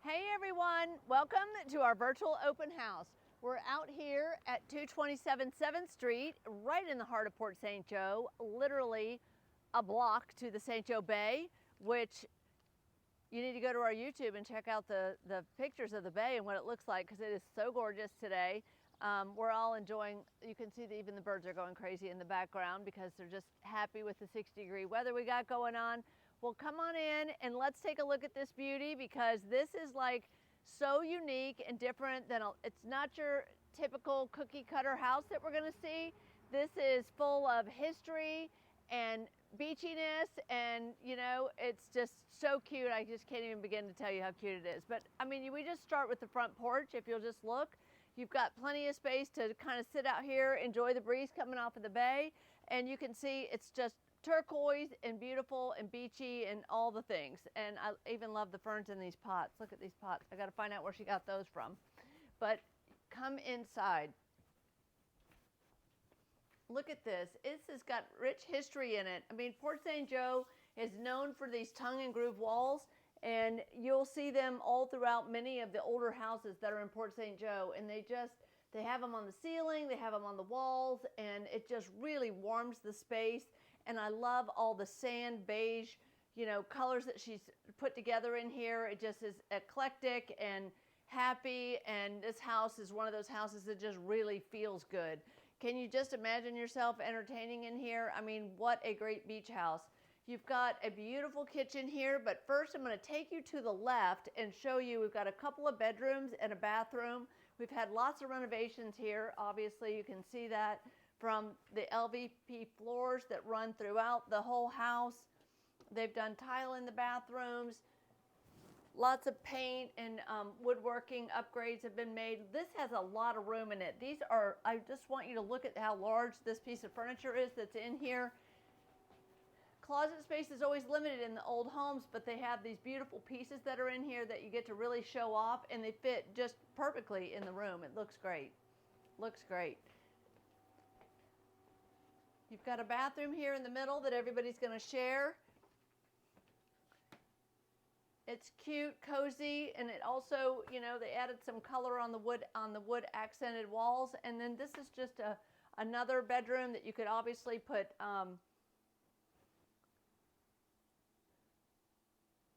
Hey everyone, welcome to our virtual open house. We're out here at 227 7th Street, right in the heart of Port St. Joe, literally a block to the St. Joe Bay, which you need to go to our YouTube and check out the pictures of the bay and what it looks like because it is so gorgeous today. We're all enjoying, you can see that even the birds are going crazy in the background because they're just happy with the 60-degree weather we got going on. Well, come on in and let's take a look at this beauty because this is like so unique and different than, it's not your typical cookie cutter house that we're gonna see. This is full of history and beachiness, and you know, it's just so cute. I just can't even begin to tell you how cute it is. But I mean, we just start with the front porch. If you'll just look, you've got plenty of space to kind of sit out here, enjoy the breeze coming off of the bay, and you can see it's just turquoise and beautiful and beachy and all the things. And I even love the ferns in these pots. Look at these pots. I got to find out where she got those from. But come inside. Look at this. This has got rich history in it. I mean, Port St. Joe is known for these tongue and groove walls, and you'll see them all throughout many of the older houses that are in Port St. Joe, and they have them on the ceiling, they have them on the walls, and it just really warms the space. And I love all the sand beige, you know, colors that she's put together in here. It just is eclectic and happy, and this house is one of those houses that just really feels good. Can you just imagine yourself entertaining in here? I mean, what a great beach house. You've got a beautiful kitchen here, but first I'm going to take you to the left and show you we've got a couple of bedrooms and a bathroom. We've had lots of renovations here. Obviously, you can see that from the LVP floors that run throughout the whole house. They've done tile in the bathrooms. Lots of paint and woodworking upgrades have been made. This has a lot of room in it. I just want you to look at how large this piece of furniture is that's in here. Closet space is always limited in the old homes, but they have these beautiful pieces that are in here that you get to really show off, and they fit just perfectly in the room. It looks great. Looks great. You've got a bathroom here in the middle that everybody's going to share. It's cute, cozy, and it also, you know, they added some color on the wood accented walls. And then this is just another bedroom that you could obviously put.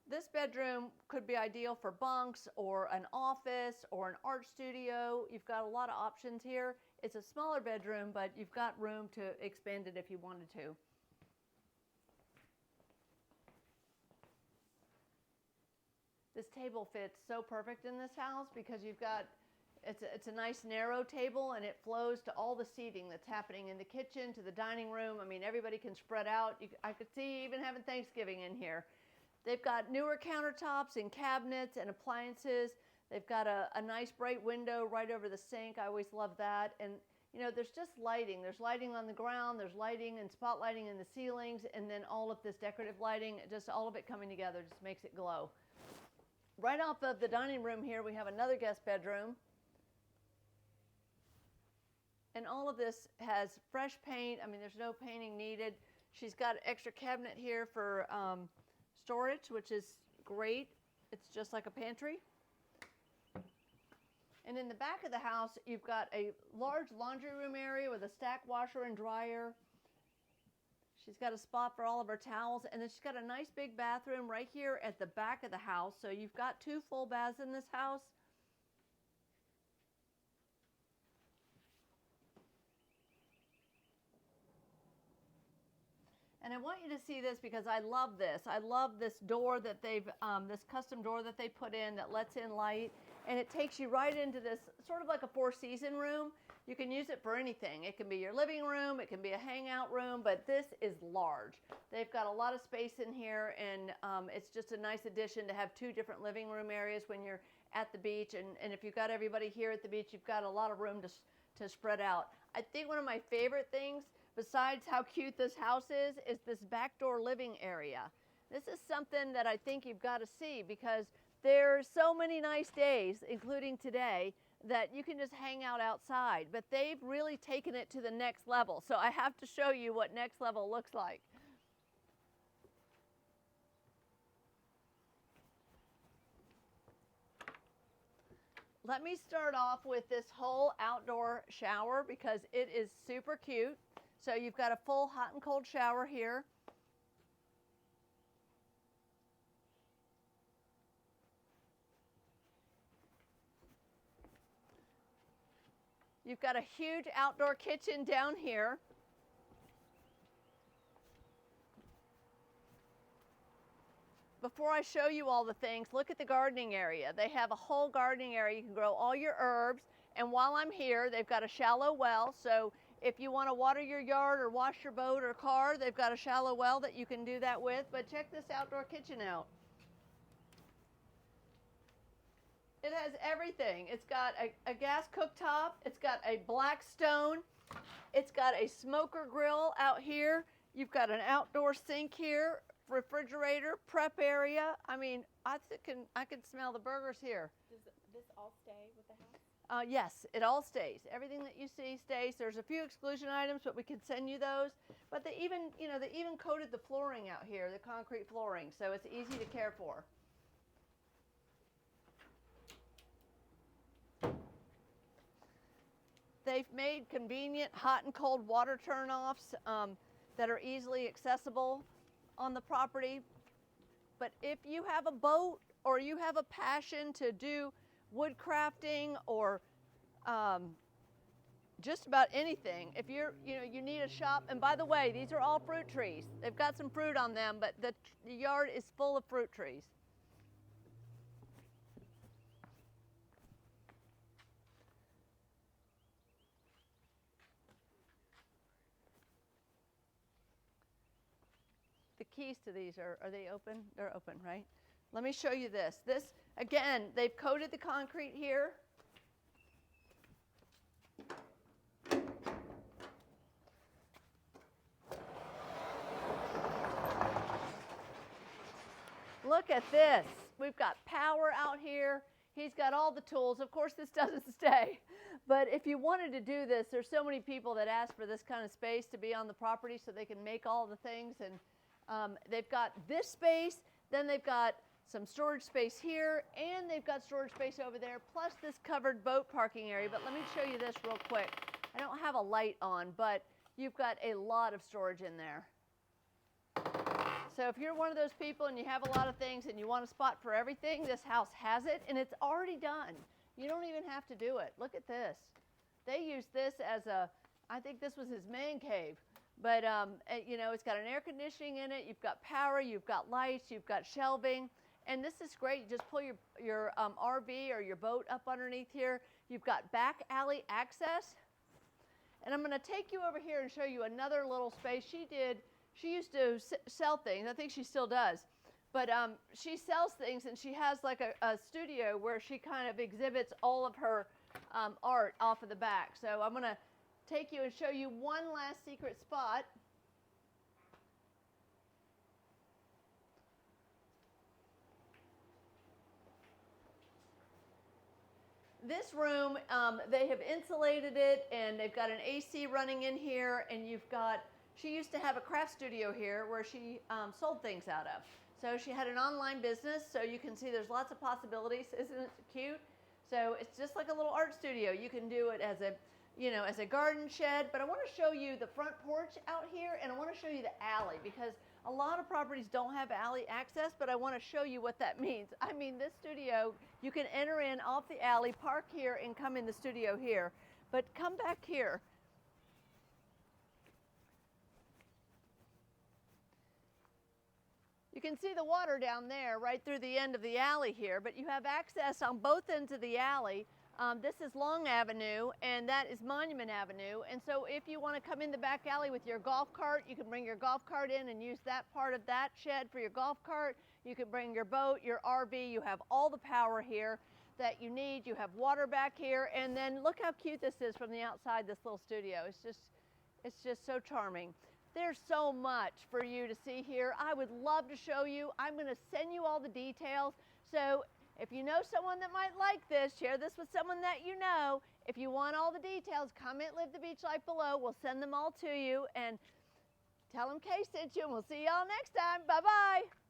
This bedroom could be ideal for bunks or an office or an art studio. You've got a lot of options here. It's a smaller bedroom, but you've got room to expand it if you wanted to. This table fits so perfect in this house because you've got, it's a nice narrow table, and it flows to all the seating that's happening in the kitchen, to the dining room. I mean, everybody can spread out. I could see even having Thanksgiving in here. They've got newer countertops and cabinets and appliances. They've got a nice bright window right over the sink. I always love that. And you know, there's just lighting. There's lighting on the ground, there's lighting and spotlighting in the ceilings, and then all of this decorative lighting, just all of it coming together just makes it glow. Right off of the dining room here, we have another guest bedroom. And all of this has fresh paint. I mean, there's no painting needed. She's got an extra cabinet here for storage, which is great. It's just like a pantry. And in the back of the house, you've got a large laundry room area with a stack washer and dryer. She's got a spot for all of her towels, and then she's got a nice big bathroom right here at the back of the house. So you've got 2 full baths in this house. And I want you to see this because I love this. I love this door that this custom door that they put in that lets in light. And it takes you right into this sort of like a 4-season room. You can use it for anything. It can be your living room, it can be a hangout room, but this is large. They've got a lot of space in here, and it's just a nice addition to have 2 different living room areas when you're at the beach. And if you've got everybody here at the beach, you've got a lot of room to spread out. I think one of my favorite things, besides how cute this house is this backdoor living area. This is something that I think you've got to see because there's so many nice days, including today, that you can just hang out outside, but they've really taken it to the next level. So I have to show you what next level looks like. Let me start off with this whole outdoor shower because it is super cute. So you've got a full hot and cold shower here. You've got a huge outdoor kitchen down here. Before I show you all the things, look at the gardening area. They have a whole gardening area. You can grow all your herbs. And while I'm here, they've got a shallow well. So if you want to water your yard or wash your boat or car, they've got a shallow well that you can do that with. But check this outdoor kitchen out. It has everything. It's got a gas cooktop. It's got a black stone. It's got a smoker grill out here. You've got an outdoor sink here, refrigerator, prep area. I mean, I can smell the burgers here. Does this all stay with the house? Yes, it all stays. Everything that you see stays. There's a few exclusion items, but we can send you those. But they even coated the flooring out here, the concrete flooring, so it's easy to care for. They've made convenient hot and cold water turnoffs that are easily accessible on the property. But if you have a boat or you have a passion to do wood crafting or just about anything, if you need a shop, and by the way, these are all fruit trees. They've got some fruit on them, but the yard is full of fruit trees. The keys to these are they open? They're open, right? Let me show you this. This, again, they've coated the concrete here. Look at this. We've got power out here. He's got all the tools. Of course, this doesn't stay. But if you wanted to do this, there's so many people that ask for this kind of space to be on the property so they can make all the things. And they've got this space, then they've got some storage space here, and they've got storage space over there, plus this covered boat parking area. But let me show you this real quick. I don't have a light on, but you've got a lot of storage in there. So if you're one of those people and you have a lot of things and you want a spot for everything, this house has it, and it's already done. You don't even have to do it. Look at this. They used this as I think this was his man cave. But, it's got an air conditioning in it. You've got power. You've got lights. You've got shelving. And this is great. You just pull your RV or your boat up underneath here. You've got back alley access. And I'm going to take you over here and show you another little space. She used to sell things. I think she still does. But she sells things, and she has like a studio where she kind of exhibits all of her art off of the back. So I'm going to take you and show you one last secret spot. This room, they have insulated it, and they've got an AC running in here, and she used to have a craft studio here where she sold things out of. So she had an online business, so you can see there's lots of possibilities. Isn't it cute? So it's just like a little art studio. You can do it as a garden shed, but I want to show you the front porch out here, and I want to show you the alley, because a lot of properties don't have alley access, but I want to show you what that means. I mean, this studio, you can enter in off the alley, park here, and come in the studio here. But come back here. You can see the water down there right through the end of the alley here, but you have access on both ends of the alley. This is Long Avenue, and that is Monument Avenue. And so if you want to come in the back alley with your golf cart, you can bring your golf cart in and use that part of that shed for your golf cart. You can bring your boat, your RV. You have all the power here that you need. You have water back here. And then look how cute this is from the outside, this little studio. It's just so charming. There's so much for you to see here. I would love to show you. I'm going to send you all the details. So if you know someone that might like this, share this with someone that you know. If you want all the details, comment Live the Beach Life below. We'll send them all to you, and tell them Kay sent you, and we'll see y'all next time. Bye-bye.